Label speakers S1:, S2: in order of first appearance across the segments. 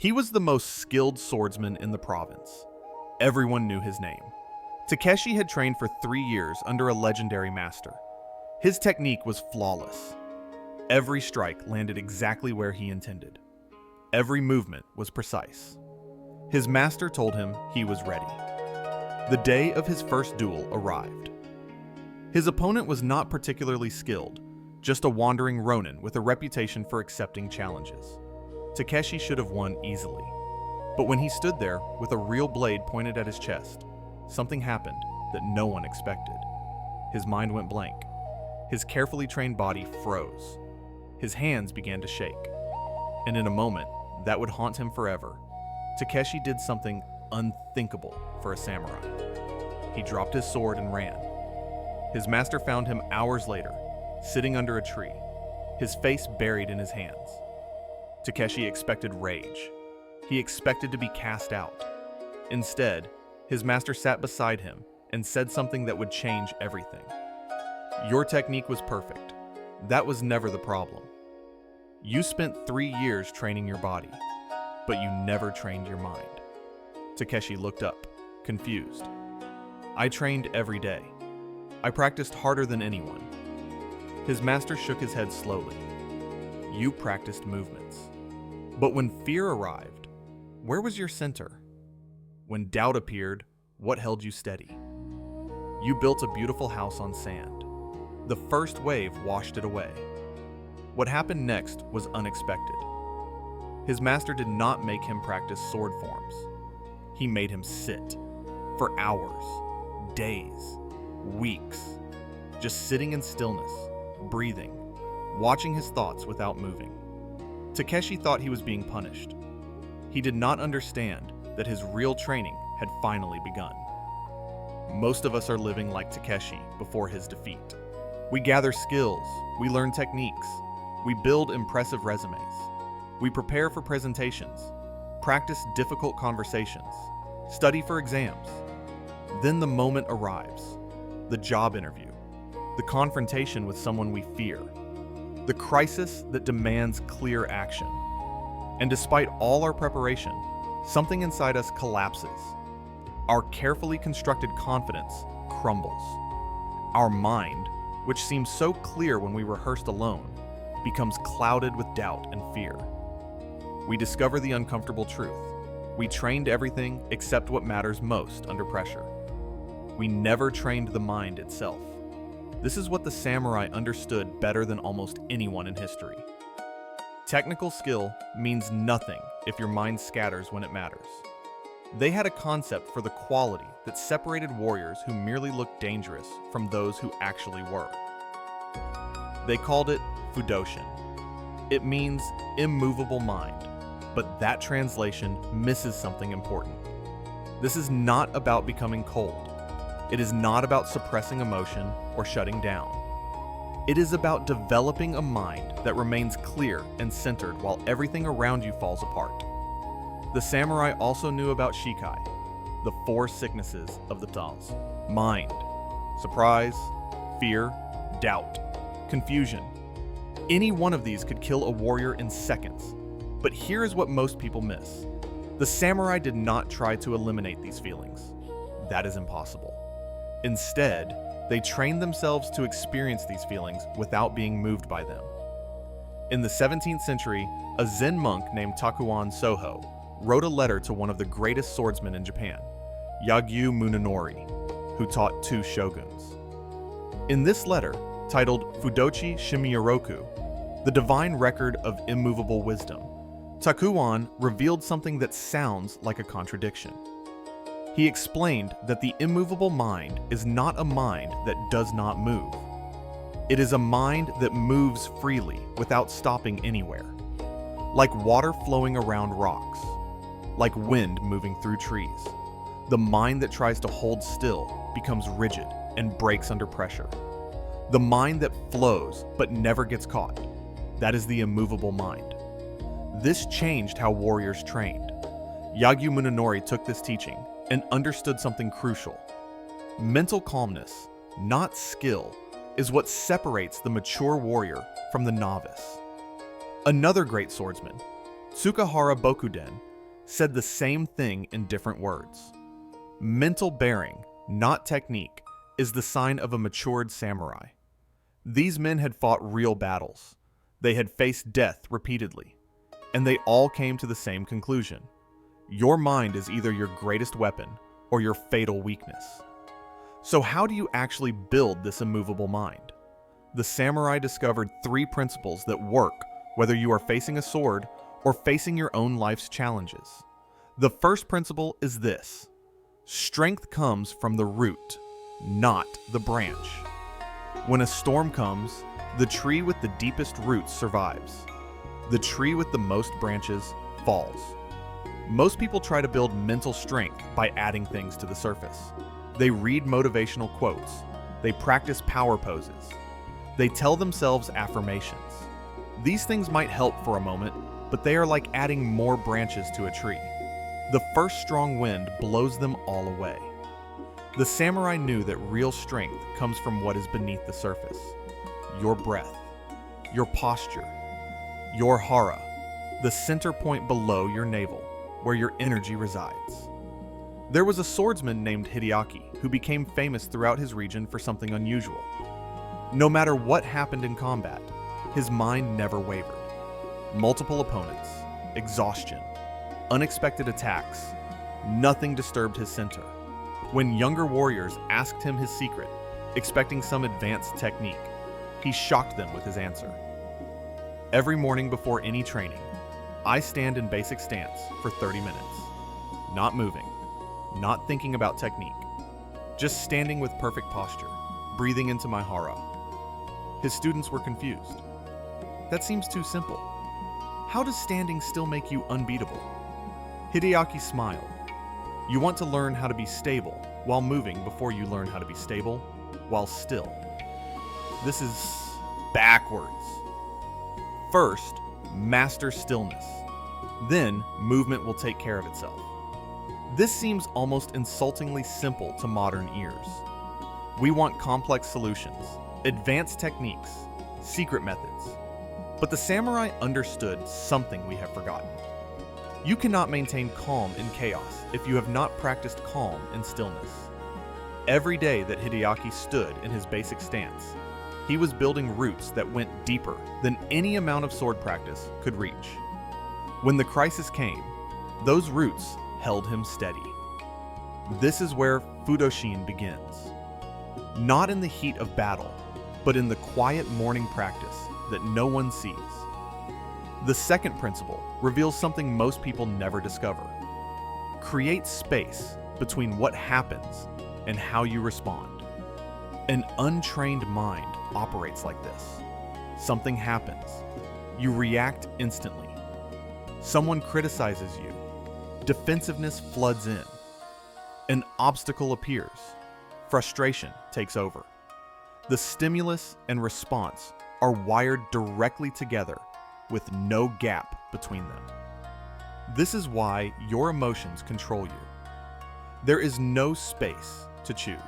S1: He was the most skilled swordsman in the province. Everyone knew his name. Takeshi had trained for 3 years under a legendary master. His technique was flawless. Every strike landed exactly where he intended. Every movement was precise. His master told him he was ready. The day of his first duel arrived. His opponent was not particularly skilled, just a wandering ronin with a reputation for accepting challenges. Takeshi should have won easily. But when he stood there with a real blade pointed at his chest, something happened that no one expected. His mind went blank. His carefully trained body froze. His hands began to shake. And in a moment that would haunt him forever, Takeshi did something unthinkable for a samurai. He dropped his sword and ran. His master found him hours later, sitting under a tree, his face buried in his hands. Takeshi expected rage. He expected to be cast out. Instead, his master sat beside him and said something that would change everything. Your technique was perfect. That was never the problem. You spent 3 years training your body, but you never trained your mind. Takeshi looked up, confused. I trained every day. I practiced harder than anyone. His master shook his head slowly. You practiced movements. But when fear arrived, where was your center? When doubt appeared, what held you steady? You built a beautiful house on sand. The first wave washed it away. What happened next was unexpected. His master did not make him practice sword forms. He made him sit for hours, days, weeks, just sitting in stillness, breathing, watching his thoughts without moving. Takeshi thought he was being punished. He did not understand that his real training had finally begun. Most of us are living like Takeshi before his defeat. We gather skills, we learn techniques, we build impressive resumes, we prepare for presentations, practice difficult conversations, study for exams. Then the moment arrives, the job interview, the confrontation with someone we fear, the crisis that demands clear action. And despite all our preparation, something inside us collapses. Our carefully constructed confidence crumbles. Our mind, which seemed so clear when we rehearsed alone, becomes clouded with doubt and fear. We discover the uncomfortable truth. We trained everything except what matters most under pressure. We never trained the mind itself. This is what the samurai understood better than almost anyone in history. Technical skill means nothing if your mind scatters when it matters. They had a concept for the quality that separated warriors who merely looked dangerous from those who actually were. They called it Fudoshin. It means immovable mind, but that translation misses something important. This is not about becoming cold. It is not about suppressing emotion or shutting down. It is about developing a mind that remains clear and centered while everything around you falls apart. The samurai also knew about shikai, the 4 sicknesses of the Tals: mind, surprise, fear, doubt, confusion. Any one of these could kill a warrior in seconds. But here is what most people miss. The samurai did not try to eliminate these feelings. That is impossible. Instead, they trained themselves to experience these feelings without being moved by them. In the 17th century, a Zen monk named Takuan Soho wrote a letter to one of the greatest swordsmen in Japan, Yagyu Munenori, who taught 2 shoguns. In this letter, titled Fudochi Shimiyoroku, the divine record of immovable wisdom, Takuan revealed something that sounds like a contradiction. He explained that the immovable mind is not a mind that does not move. It is a mind that moves freely without stopping anywhere, like water flowing around rocks, like wind moving through trees. The mind that tries to hold still becomes rigid and breaks under pressure. The mind that flows but never gets caught, that is the immovable mind. This changed how warriors trained. Yagyu Munenori took this teaching and understood something crucial. Mental calmness, not skill, is what separates the mature warrior from the novice. Another great swordsman, Tsukahara Bokuden, said the same thing in different words. Mental bearing, not technique, is the sign of a matured samurai. These men had fought real battles. They had faced death repeatedly. And they all came to the same conclusion. Your mind is either your greatest weapon or your fatal weakness. So how do you actually build this immovable mind? The samurai discovered 3 principles that work whether you are facing a sword or facing your own life's challenges. The first principle is this: strength comes from the root, not the branch. When a storm comes, the tree with the deepest roots survives. The tree with the most branches falls. Most people try to build mental strength by adding things to the surface. They read motivational quotes. They practice power poses. They tell themselves affirmations. These things might help for a moment, but they are like adding more branches to a tree. The first strong wind blows them all away. The samurai knew that real strength comes from what is beneath the surface. Your breath, your posture, your hara, the center point below your navel, where your energy resides. There was a swordsman named Hideaki who became famous throughout his region for something unusual. No matter what happened in combat, his mind never wavered. Multiple opponents, exhaustion, unexpected attacks, nothing disturbed his center. When younger warriors asked him his secret, expecting some advanced technique, he shocked them with his answer. Every morning before any training, I stand in basic stance for 30 minutes, not moving, not thinking about technique, just standing with perfect posture, breathing into my hara. His students were confused. That seems too simple. How does standing still make you unbeatable? Hideaki smiled. You want to learn how to be stable while moving before you learn how to be stable while still. This is backwards. First, master stillness. Then, movement will take care of itself. This seems almost insultingly simple to modern ears. We want complex solutions, advanced techniques, secret methods. But the samurai understood something we have forgotten. You cannot maintain calm in chaos if you have not practiced calm in stillness. Every day that Hideaki stood in his basic stance, he was building roots that went deeper than any amount of sword practice could reach. When the crisis came, those roots held him steady. This is where Fudoshin begins. Not in the heat of battle, but in the quiet morning practice that no one sees. The second principle reveals something most people never discover. Create space between what happens and how you respond. An untrained mind operates like this. Something happens. You react instantly. Someone criticizes you. Defensiveness floods in. An obstacle appears. Frustration takes over. The stimulus and response are wired directly together with no gap between them. This is why your emotions control you. There is no space to choose.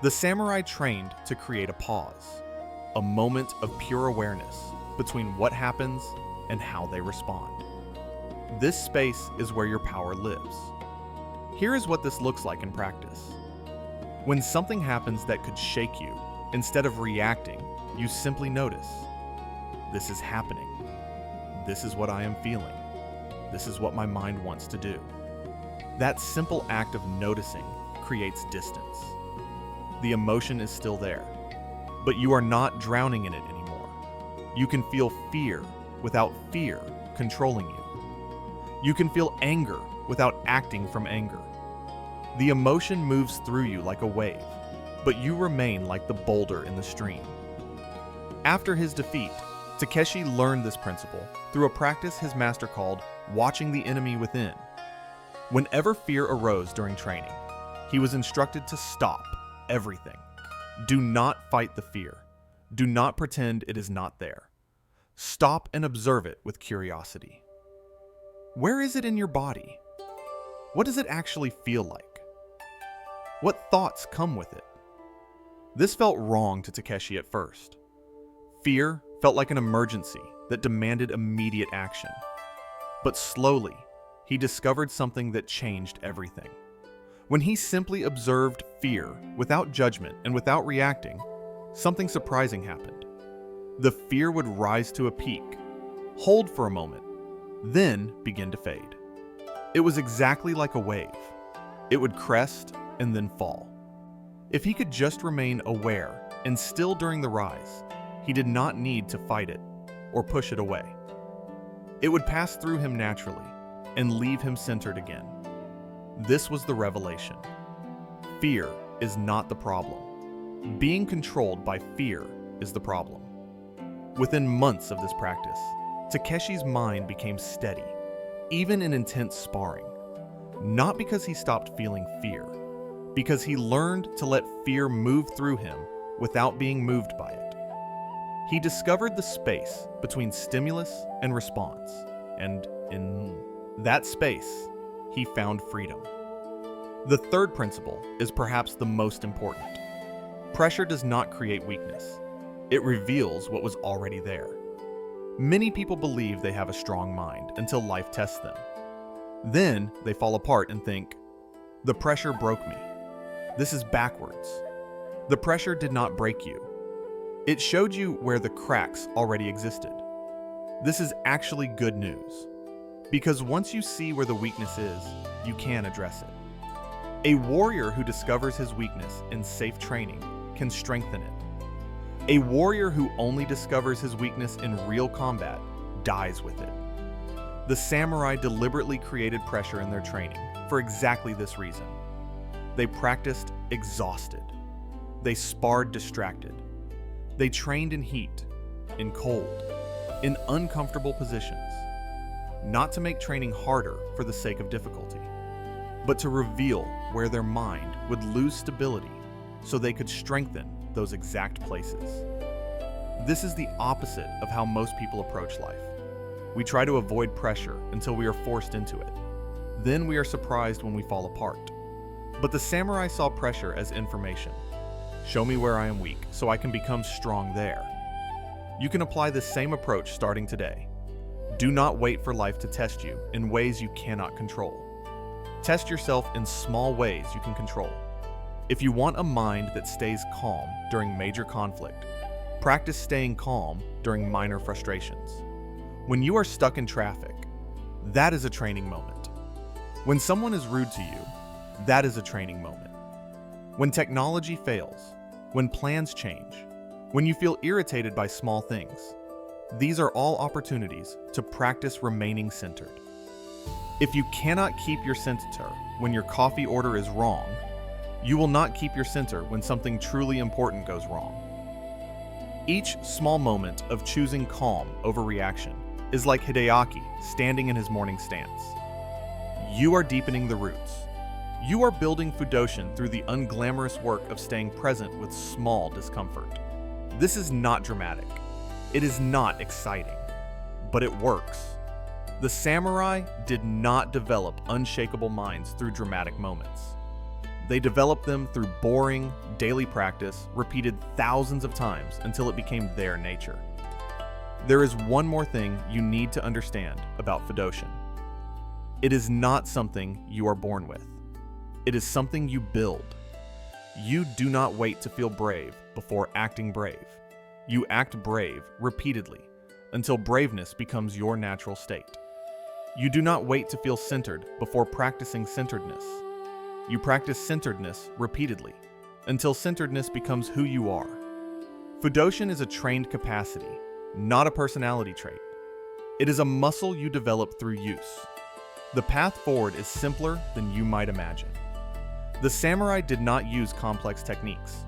S1: The samurai trained to create a pause, a moment of pure awareness between what happens and how they respond. This space is where your power lives. Here is what this looks like in practice. When something happens that could shake you, instead of reacting, you simply notice. This is happening. This is what I am feeling. This is what my mind wants to do. That simple act of noticing creates distance. The emotion is still there, but you are not drowning in it anymore. You can feel fear without fear controlling you. You can feel anger without acting from anger. The emotion moves through you like a wave, but you remain like the boulder in the stream. After his defeat, Takeshi learned this principle through a practice his master called watching the enemy within. Whenever fear arose during training, he was instructed to stop everything. Do not fight the fear. Do not pretend it is not there. Stop and observe it with curiosity. Where is it in your body? What does it actually feel like? What thoughts come with it? This felt wrong to Takeshi at first. Fear felt like an emergency that demanded immediate action. But slowly, he discovered something that changed everything. When he simply observed fear without judgment and without reacting, something surprising happened. The fear would rise to a peak, hold for a moment, then begin to fade. It was exactly like a wave. It would crest and then fall. If he could just remain aware and still during the rise, he did not need to fight it or push it away. It would pass through him naturally and leave him centered again. This was the revelation. Fear is not the problem. Being controlled by fear is the problem. Within months of this practice, Takeshi's mind became steady, even in intense sparring. Not because he stopped feeling fear, because he learned to let fear move through him without being moved by it. He discovered the space between stimulus and response, and in that space, he found freedom. The third principle is perhaps the most important. Pressure does not create weakness. It reveals what was already there. Many people believe they have a strong mind until life tests them. Then they fall apart and think, the pressure broke me. This is backwards. The pressure did not break you. It showed you where the cracks already existed. This is actually good news, because once you see where the weakness is, you can address it. A warrior who discovers his weakness in safe training can strengthen it. A warrior who only discovers his weakness in real combat dies with it. The samurai deliberately created pressure in their training for exactly this reason. They practiced exhausted. They sparred distracted. They trained in heat, in cold, in uncomfortable positions. Not to make training harder for the sake of difficulty, but to reveal where their mind would lose stability so they could strengthen those exact places. This is the opposite of how most people approach life. We try to avoid pressure until we are forced into it. Then we are surprised when we fall apart. But the samurai saw pressure as information. Show me where I am weak so I can become strong there. You can apply this same approach starting today. Do not wait for life to test you in ways you cannot control. Test yourself in small ways you can control. If you want a mind that stays calm during major conflict, practice staying calm during minor frustrations. When you are stuck in traffic, that is a training moment. When someone is rude to you, that is a training moment. When technology fails, when plans change, when you feel irritated by small things, these are all opportunities to practice remaining centered. If you cannot keep your center when your coffee order is wrong, you will not keep your center when something truly important goes wrong. Each small moment of choosing calm over reaction is like Hideaki standing in his morning stance. You are deepening the roots. You are building Fudoshin through the unglamorous work of staying present with small discomfort. This is not dramatic. It is not exciting, but it works. The samurai did not develop unshakable minds through dramatic moments. They developed them through boring, daily practice, repeated thousands of times until it became their nature. There is one more thing you need to understand about Fudoshin. It is not something you are born with. It is something you build. You do not wait to feel brave before acting brave. You act brave repeatedly until braveness becomes your natural state. You do not wait to feel centered before practicing centeredness. You practice centeredness repeatedly until centeredness becomes who you are. Fudoshin is a trained capacity, not a personality trait. It is a muscle you develop through use. The path forward is simpler than you might imagine. The samurai did not use complex techniques.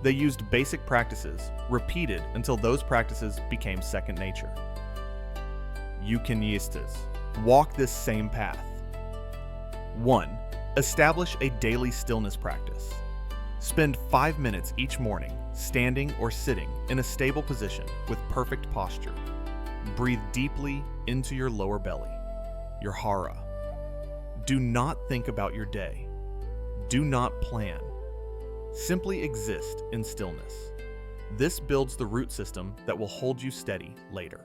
S1: They used basic practices, repeated until those practices became second nature. You can walk this same path. 1. Establish a daily stillness practice. Spend 5 minutes each morning standing or sitting in a stable position with perfect posture. Breathe deeply into your lower belly, your hara. Do not think about your day. Do not plan. Simply exist in stillness. This builds the root system that will hold you steady later.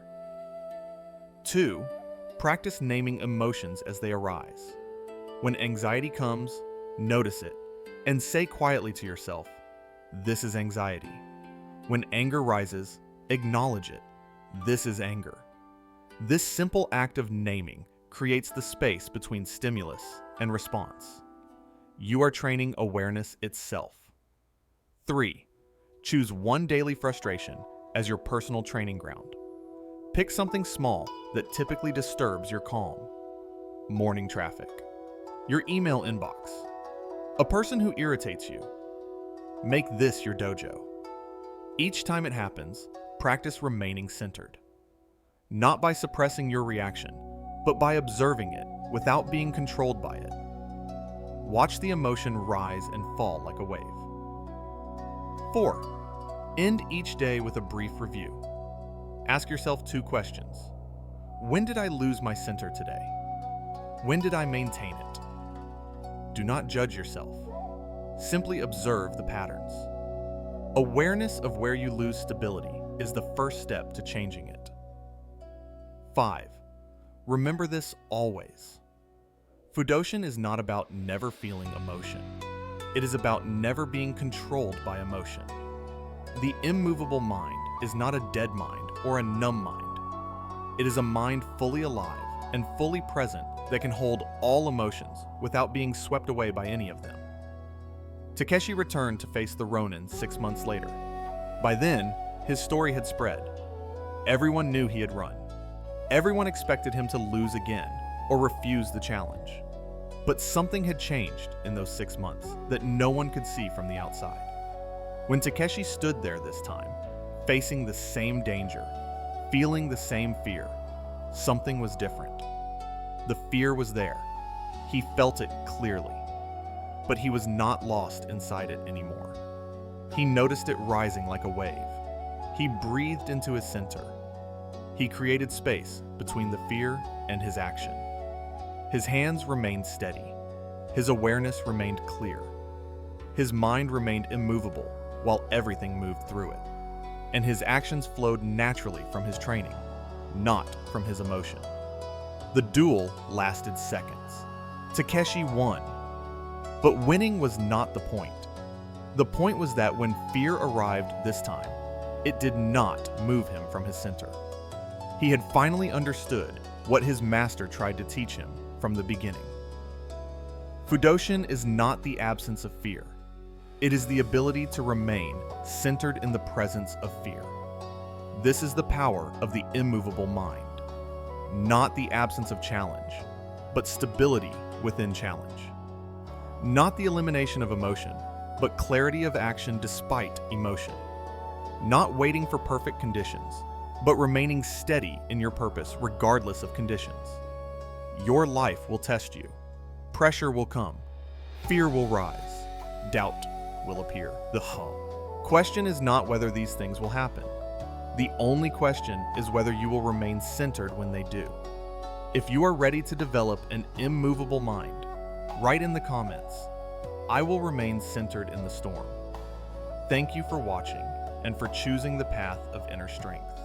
S1: 2. Practice naming emotions as they arise. When anxiety comes, notice it and say quietly to yourself, "This is anxiety." When anger rises, acknowledge it. "This is anger." This simple act of naming creates the space between stimulus and response. You are training awareness itself. 3. Choose one daily frustration as your personal training ground. Pick something small that typically disturbs your calm. Morning traffic. Your email inbox. A person who irritates you. Make this your dojo. Each time it happens, practice remaining centered. Not by suppressing your reaction, but by observing it without being controlled by it. Watch the emotion rise and fall like a wave. 4. End each day with a brief review. Ask yourself 2 questions. When did I lose my center today? When did I maintain it? Do not judge yourself. Simply observe the patterns. Awareness of where you lose stability is the first step to changing it. 5. Remember this always. Fudoshin is not about never feeling emotion. It is about never being controlled by emotion. The immovable mind is not a dead mind or a numb mind. It is a mind fully alive and fully present that can hold all emotions without being swept away by any of them. Takeshi returned to face the Ronin 6 months later. By then, his story had spread. Everyone knew he had run. Everyone expected him to lose again or refuse the challenge. But something had changed in those 6 months that no one could see from the outside. When Takeshi stood there this time, facing the same danger, feeling the same fear, something was different. The fear was there. He felt it clearly. But he was not lost inside it anymore. He noticed it rising like a wave. He breathed into his center. He created space between the fear and his action. His hands remained steady. His awareness remained clear. His mind remained immovable while everything moved through it. And his actions flowed naturally from his training, not from his emotion. The duel lasted seconds. Takeshi won. But winning was not the point. The point was that when fear arrived this time, it did not move him from his center. He had finally understood what his master tried to teach him from the beginning. Fudoshin is not the absence of fear. It is the ability to remain centered in the presence of fear. This is the power of the immovable mind. Not the absence of challenge, but stability within challenge. Not the elimination of emotion, but clarity of action despite emotion. Not waiting for perfect conditions, but remaining steady in your purpose regardless of conditions. Your life will test you. Pressure will come. Fear will rise. Doubt will appear. The question is not whether these things will happen. The only question is whether you will remain centered when they do. If you are ready to develop an immovable mind, write in the comments, "I will remain centered in the storm." Thank you for watching and for choosing the path of inner strength.